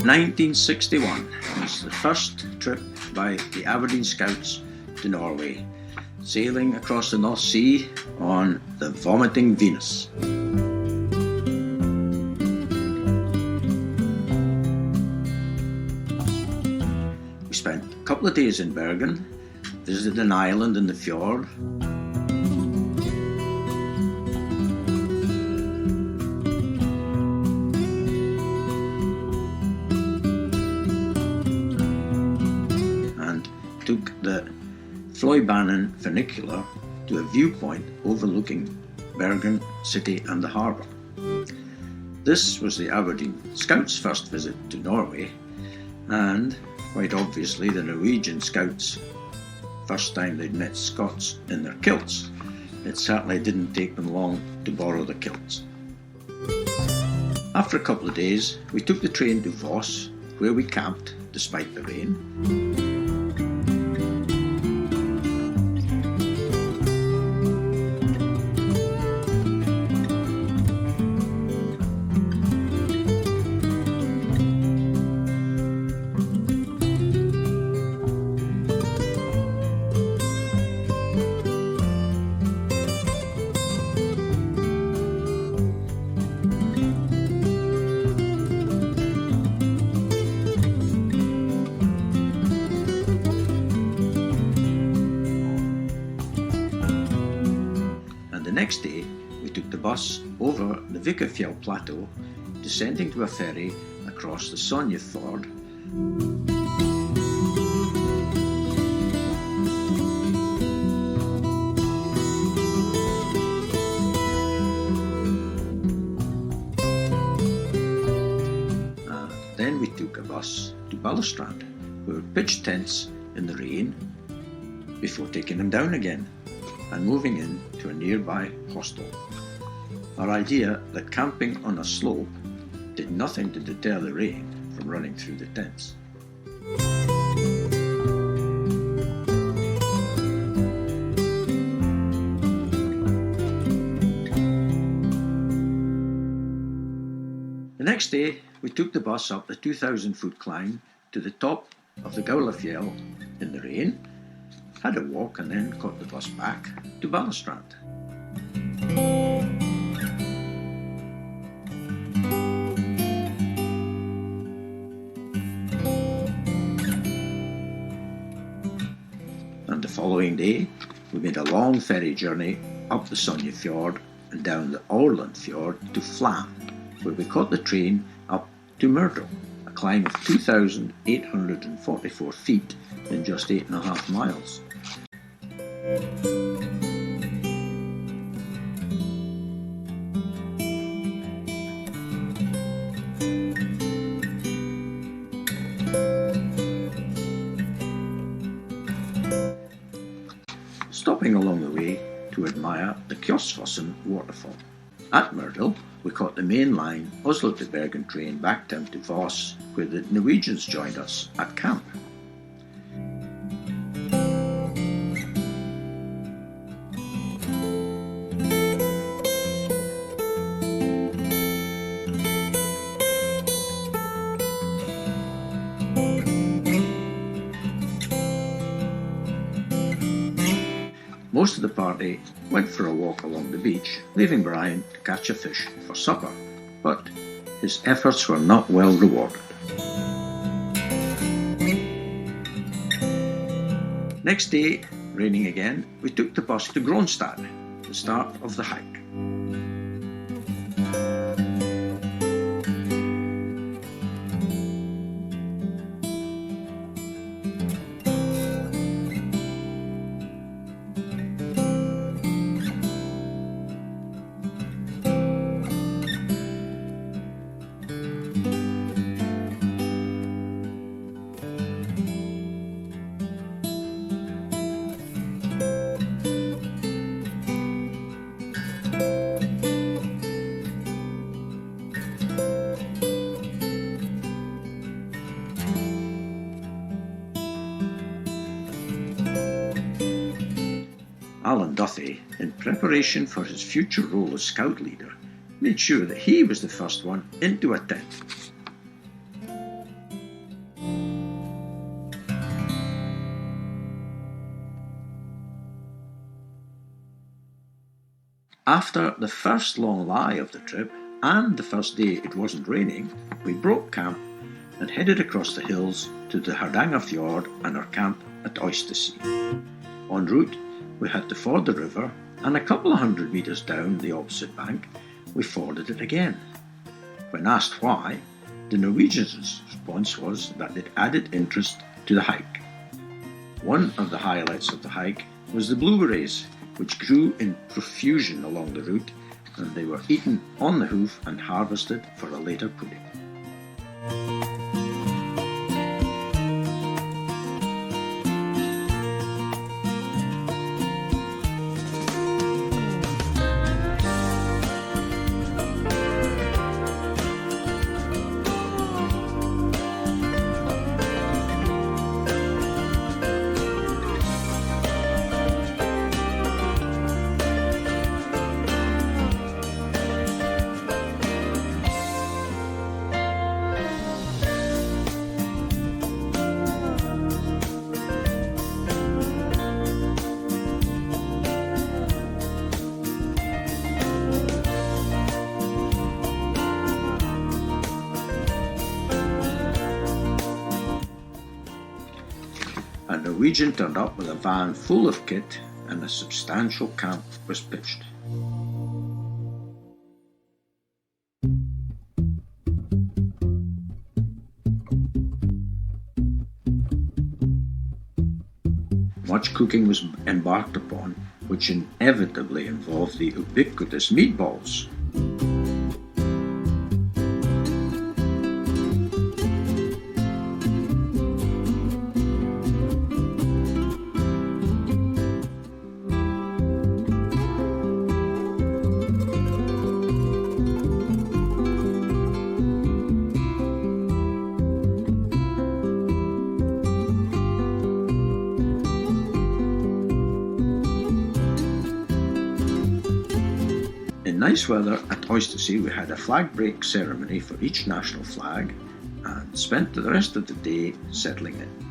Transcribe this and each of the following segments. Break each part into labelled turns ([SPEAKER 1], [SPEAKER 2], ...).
[SPEAKER 1] 1961 was the first trip by the Aberdeen Scouts to Norway, sailing across the North Sea on the Vomiting Venus. We spent a couple of days in Bergen, visited an island in the fjord, and took the Floybanen funicular to a viewpoint overlooking Bergen city and the harbour. This was the Aberdeen Scouts' first visit to Norway, and quite obviously the Norwegian Scouts' first time they'd met Scots in their kilts. It certainly didn't take them long to borrow the kilts. After a couple of days, we took the train to Voss, where we camped despite the rain. The next day, we took the bus over the Vikafjell plateau, descending to a ferry across the Sonjefjord. Then we took a bus to Balestrand, where we pitched tents in the rain before taking them down again and moving in to a nearby hostel. Our idea that camping on a slope did nothing to deter the rain from running through the tents. The next day, we took the bus up the 2,000-foot climb to the top of the Gaulafjell in the rain, had a walk, and then caught the bus back to Balestrand. And the following day, we made a long ferry journey up the Sonjefjord and down the Orland Fjord to Flam, where we caught the train up to Myrdal, a climb of 2,844 feet in just 8.5 miles. Stopping along the way to admire the Kjosfossen waterfall. At Myrdal, we caught the main line Oslo to Bergen train back down to Voss, where the Norwegians joined us at camp. Most of the party went for a walk along the beach, leaving Brian to catch a fish for supper, but his efforts were not well rewarded. Next day, raining again, we took the bus to Gronstad, the start of the hike. Alan Duthie, in preparation for his future role as scout leader, made sure that he was the first one into a tent. After the first long lie of the trip, and the first day it wasn't raining, we broke camp and headed across the hills to the Hardanger Fjord and our camp at Oystersea. En route, we had to ford the river, and a couple of 100 metres down the opposite bank, we forded it again. When asked why, the Norwegians' response was that it added interest to the hike. One of the highlights of the hike was the blueberries, which grew in profusion along the route, and they were eaten on the hoof and harvested for a later pudding. A Norwegian turned up with a van full of kit, and a substantial camp was pitched. Much cooking was embarked upon, which inevitably involved the ubiquitous meatballs. In nice weather at Oystersea, we had a flag break ceremony for each national flag and spent the rest of the day settling in.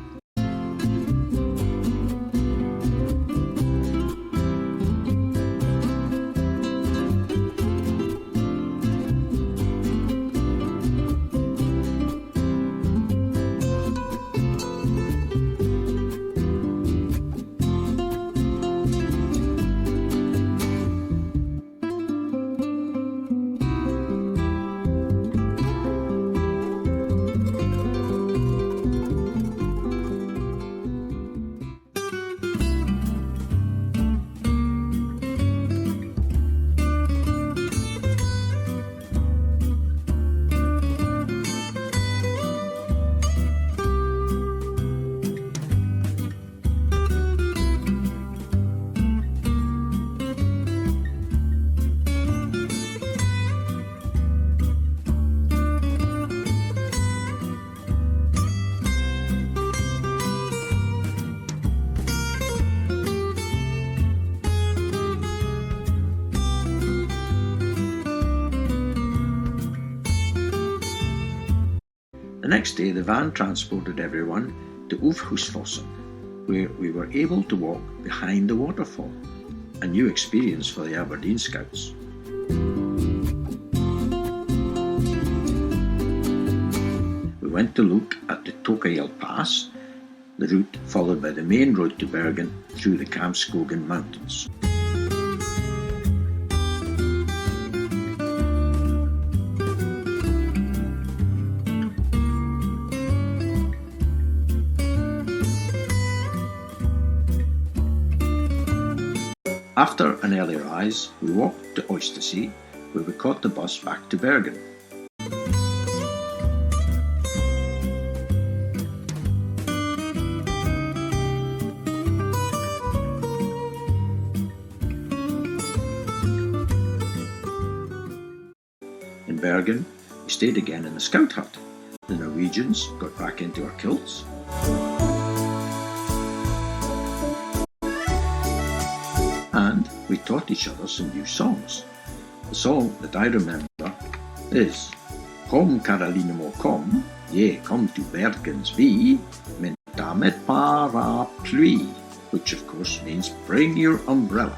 [SPEAKER 1] The next day, the van transported everyone to Ufhusfossen, where we were able to walk behind the waterfall, a new experience for the Aberdeen Scouts. We went to look at the Tokajel Pass, the route followed by the main road to Bergen through the Kamskogen Mountains. After an early rise, we walked to Oystersea, where we caught the bus back to Bergen. In Bergen, we stayed again in the scout hut. The Norwegians got back into our kilts. And we taught each other some new songs. The song that I remember is Kom Caroline må kom, je kom to Bergens by, men ta med paraply, which of course means bring your umbrella.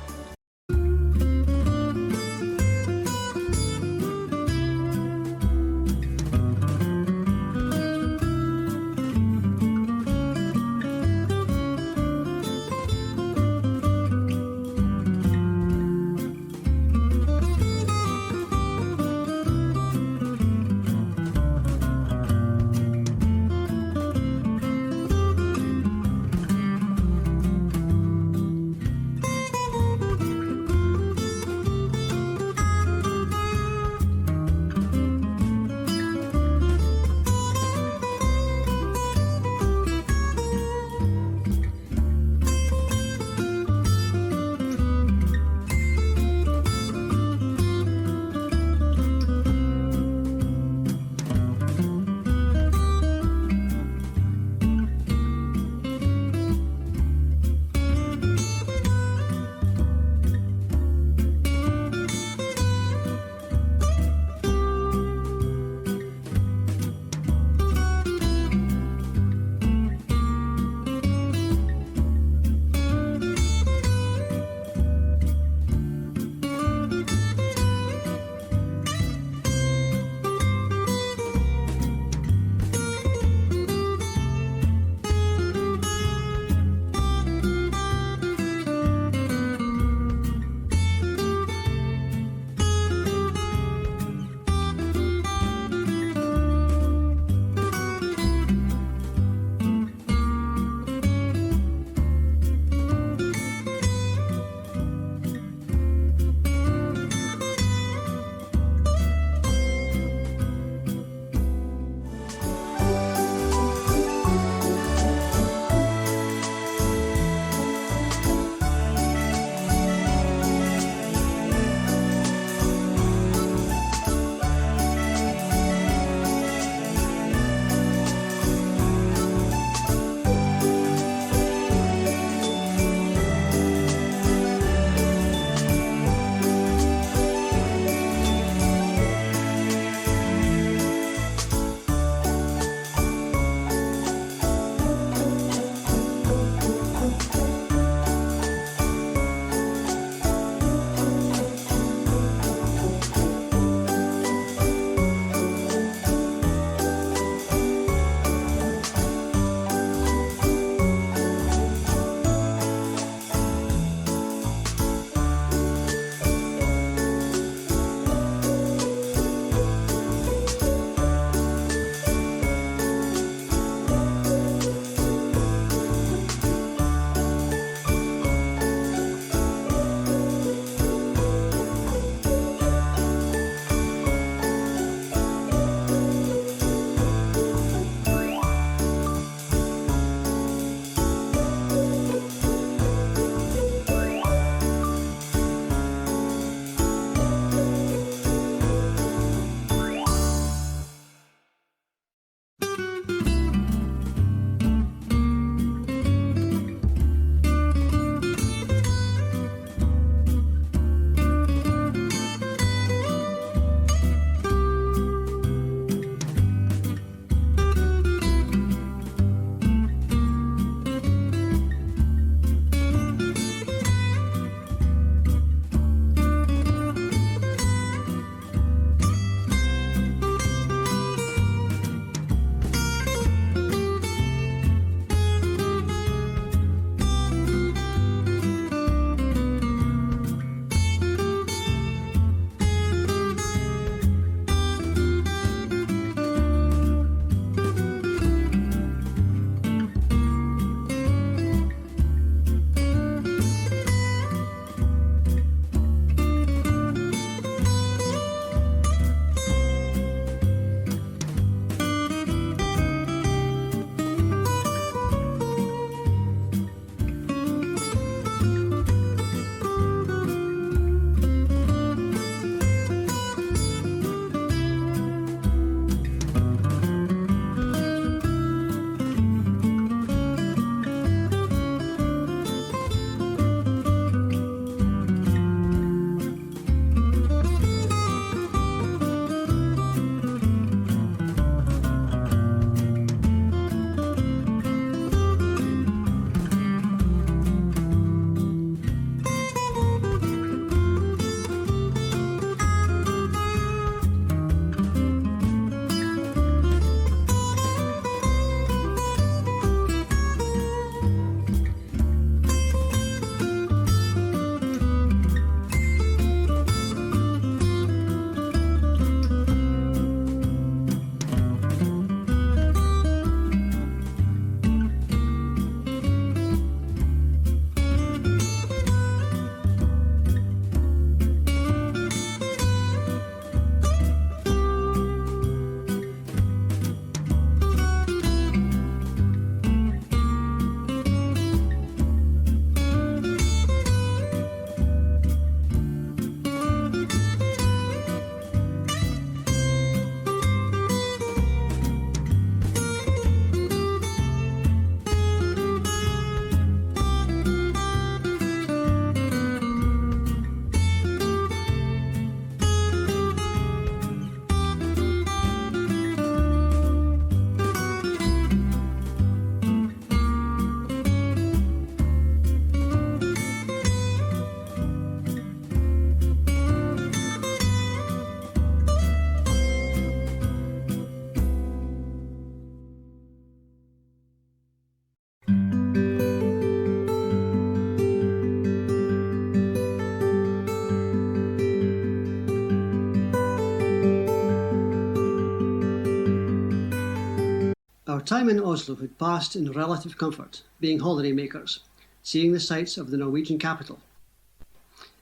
[SPEAKER 2] Our time in Oslo had passed in relative comfort, being holiday makers, seeing the sights of the Norwegian capital.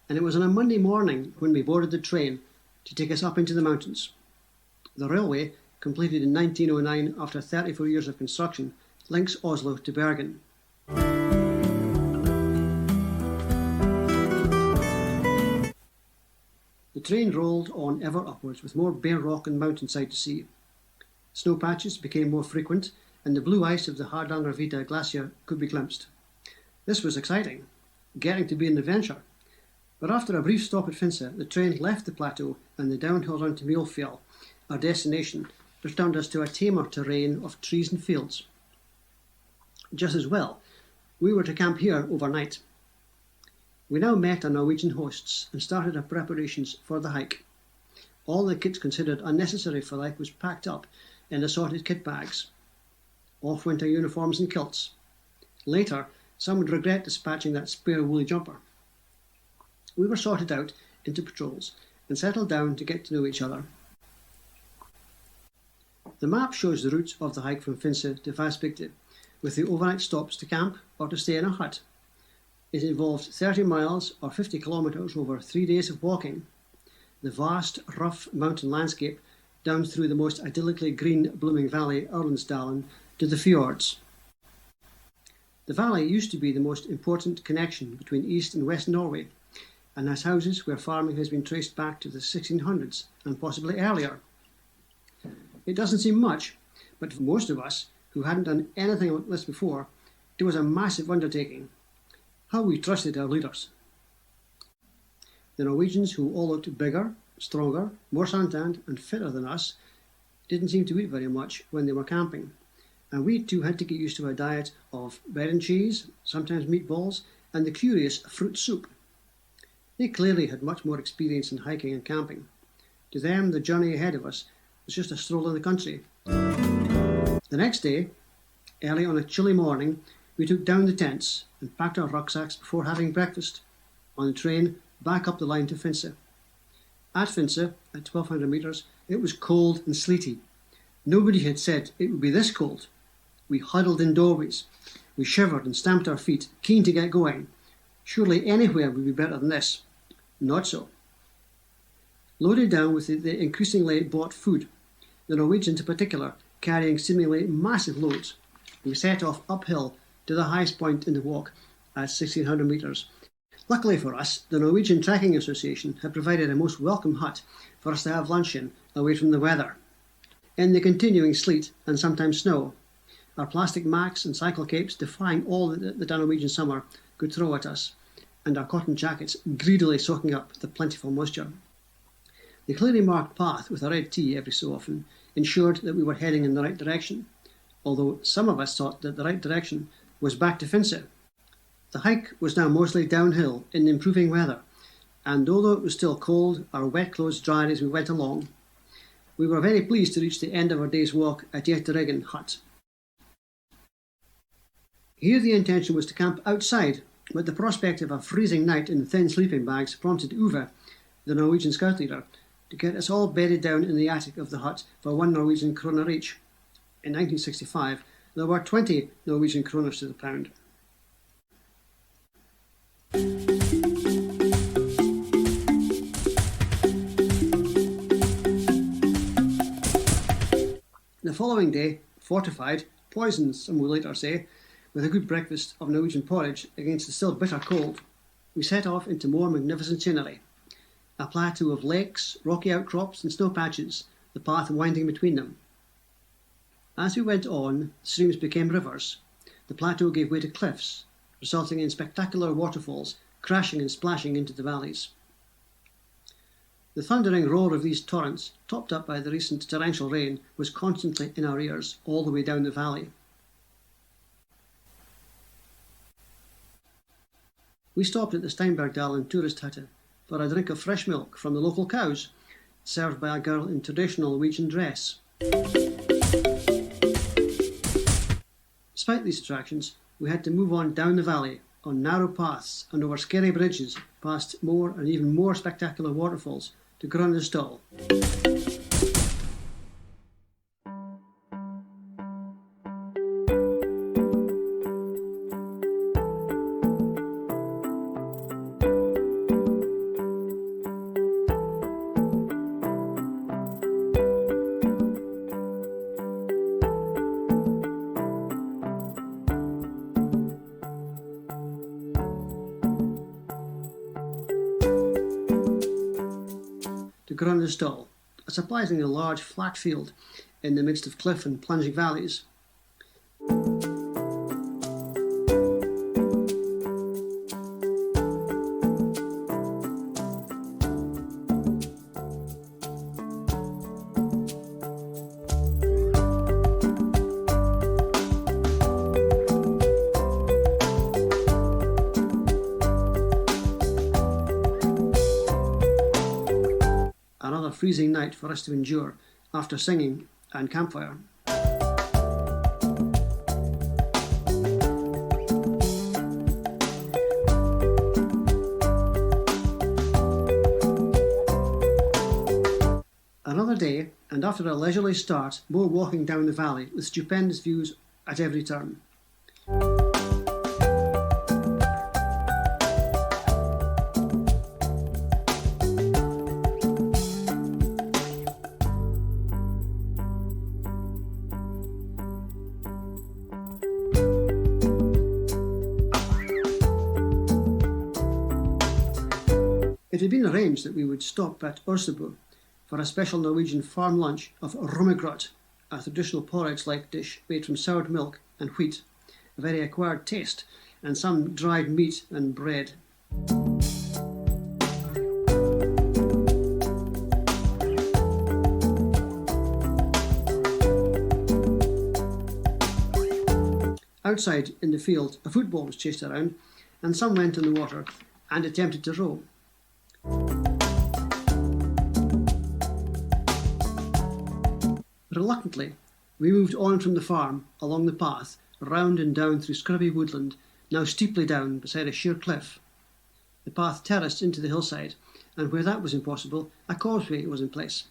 [SPEAKER 2] And it was on a Monday morning when we boarded the train to take us up into the mountains. The railway, completed in 1909 after 34 years of construction, links Oslo to Bergen. The train rolled on ever upwards with more bare rock and mountainside to see. Snow patches became more frequent and the blue ice of the Hardangervidda glacier could be glimpsed. This was exciting, getting to be an adventure. But after a brief stop at Finse, the train left the plateau and the downhill run to Mjolfjell, our destination, returned us to a tamer terrain of trees and fields. Just as well, we were to camp here overnight. We now met our Norwegian hosts and started our preparations for the hike. All the kit considered unnecessary for the hike was packed up in assorted kit bags. Off-winter uniforms and kilts. Later, some would regret dispatching that spare woolly jumper. We were sorted out into patrols and settled down to get to know each other. The map shows the route of the hike from Finse to Vassbygde, with the overnight stops to camp or to stay in a hut. It involved 30 miles or 50 kilometres over 3 days of walking. The vast, rough mountain landscape down through the most idyllically green blooming valley, Erlandsdalen, to the fjords. The valley used to be the most important connection between East and West Norway, and has houses where farming has been traced back to the 1600s and possibly earlier. It doesn't seem much, but for most of us who hadn't done anything like this before, it was a massive undertaking. How we trusted our leaders. The Norwegians, who all looked bigger, stronger, more suntanned and fitter than us, didn't seem to eat very much when they were camping, and we too had to get used to a diet of bread and cheese, sometimes meatballs, and the curious fruit soup. They clearly had much more experience in hiking and camping. To them, the journey ahead of us was just a stroll in the country. The next day, early on a chilly morning, we took down the tents and packed our rucksacks before having breakfast. On the train, back up the line to Finse. At Finse, at 1200 metres, it was cold and sleety. Nobody had said it would be this cold. We huddled in doorways. We shivered and stamped our feet, keen to get going. Surely anywhere would be better than this. Not so. Loaded down with the increasingly bought food, the Norwegians in particular carrying seemingly massive loads, we set off uphill to the highest point in the walk at 1600 metres. Luckily for us, the Norwegian Trekking Association had provided a most welcome hut for us to have lunch in, away from the weather. In the continuing sleet and sometimes snow, our plastic macks and cycle capes defying all that the Norwegian summer could throw at us, and our cotton jackets greedily soaking up the plentiful moisture. The clearly marked path with a red T every so often ensured that we were heading in the right direction, although some of us thought that the right direction was back to Finse. The hike was now mostly downhill in improving weather, and although it was still cold, our wet clothes dried as we went along. We were very pleased to reach the end of our day's walk at Jætteryggen hut. Here the intention was to camp outside, but the prospect of a freezing night in thin sleeping bags prompted Uwe, the Norwegian scout leader, to get us all bedded down in the attic of the hut for 1 Norwegian kroner each. In 1965, there were 20 Norwegian kroners to the pound. The following day, fortified, poisoned some will later say, with a good breakfast of Norwegian porridge against the still bitter cold, we set off into more magnificent scenery. A plateau of lakes, rocky outcrops and snow patches, the path winding between them. As we went on, streams became rivers. The plateau gave way to cliffs, resulting in spectacular waterfalls crashing and splashing into the valleys. The thundering roar of these torrents, topped up by the recent torrential rain, was constantly in our ears all the way down the valley. We stopped at the Steinbergdalen tourist hut for a drink of fresh milk from the local cows, served by a girl in traditional Norwegian dress. Despite these attractions, we had to move on down the valley, on narrow paths and over scary bridges, past more and even more spectacular waterfalls, to Grønnestad. to Grundestall, a surprisingly large flat field in the midst of cliff and plunging valleys. Another freezing night for us to endure after singing and campfire. Another day, and after a leisurely start, more walking down the valley with stupendous views at every turn. It had been arranged that we would stop at Orsebo for a special Norwegian farm lunch of rummegrot, a traditional porridge-like dish made from soured milk and wheat, a very acquired taste, and some dried meat and bread. Outside in the field, a football was chased around, and some went in the water and attempted to row. Reluctantly, we moved on from the farm, along the path, round and down through scrubby woodland, now steeply down beside a sheer cliff. The path terraced into the hillside, and where that was impossible, a causeway was in place.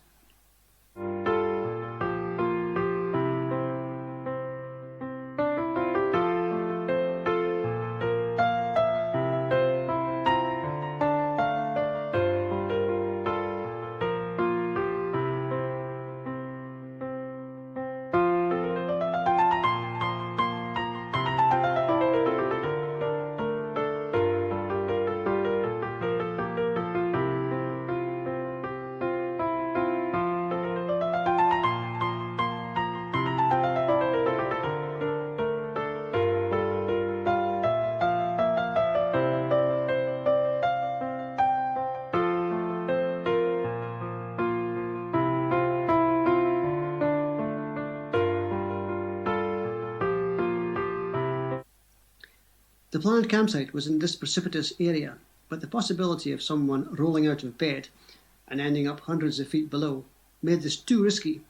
[SPEAKER 2] The planned campsite was in this precipitous area, but the possibility of someone rolling out of bed and ending up hundreds of feet below made this too risky,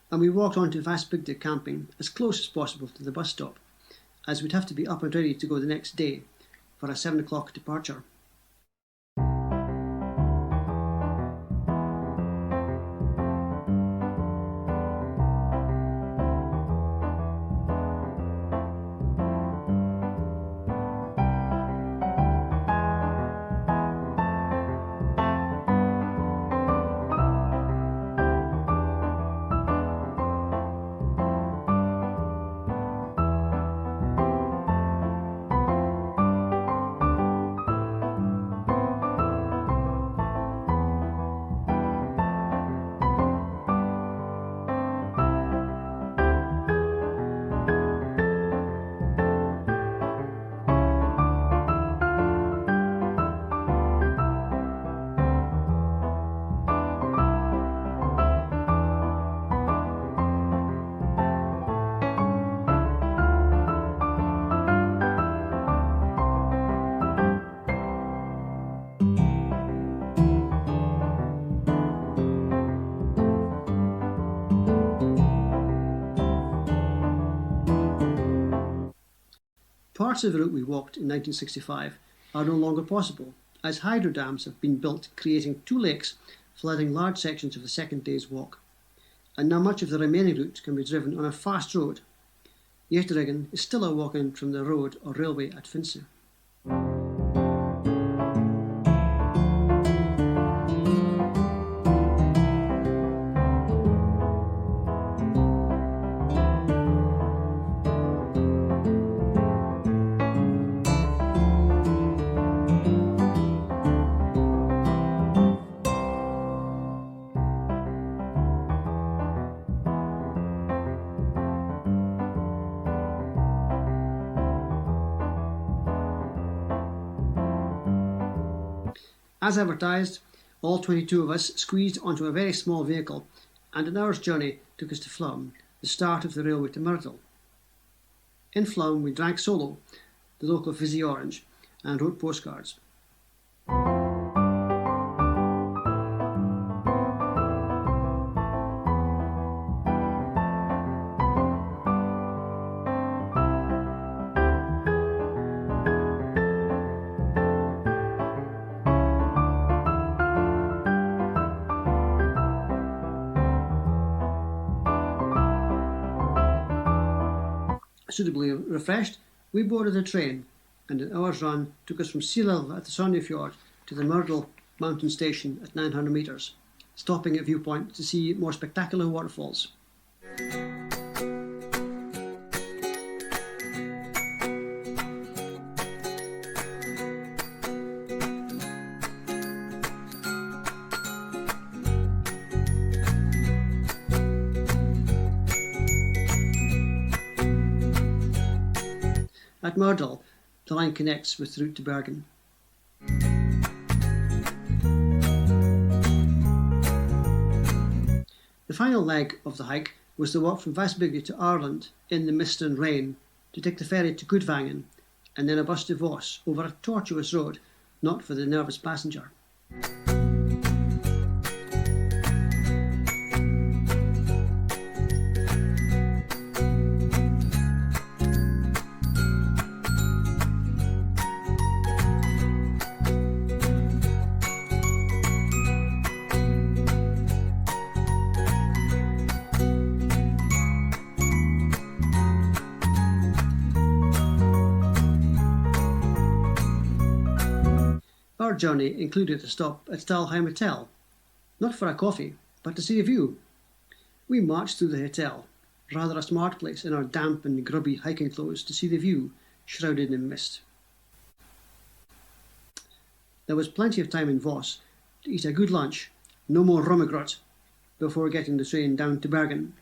[SPEAKER 2] and we walked on to Vassbygde camping as close as possible to the bus stop, as we'd have to be up and ready to go the next day for a 7 o'clock departure. Parts of the route we walked in 1965 are no longer possible, as hydro dams have been built creating two lakes, flooding large sections of the second day's walk. And now much of the remaining route can be driven on a fast road. Ytteriggen is still a walk in from the road or railway at Finse. As advertised, all 22 of us squeezed onto a very small vehicle, and an hour's journey took us to Flum, the start of the railway to Myrtle. In Flum we drank solo, the local fizzy orange, and wrote postcards. Suitably refreshed, we boarded a train, and an hour's run took us from sea level at the Sandefjord to the Myrtle mountain station at 900 metres, stopping at Viewpoint to see more spectacular waterfalls. At Myrtle, the line connects with the route to Bergen. The final leg of the hike was the walk from Vassbygde to Ireland in the mist and rain, to take the ferry to Gudvangen, and then a bus to Voss over a tortuous road, not for the nervous passenger. Our journey included a stop at Stalheim Hotel, not for a coffee, but to see a view. We marched through the hotel, rather a smart place in our damp and grubby hiking clothes, to see the view, shrouded in mist. There was plenty of time in Voss to eat a good lunch, no more rummegrot, before getting the train down to Bergen.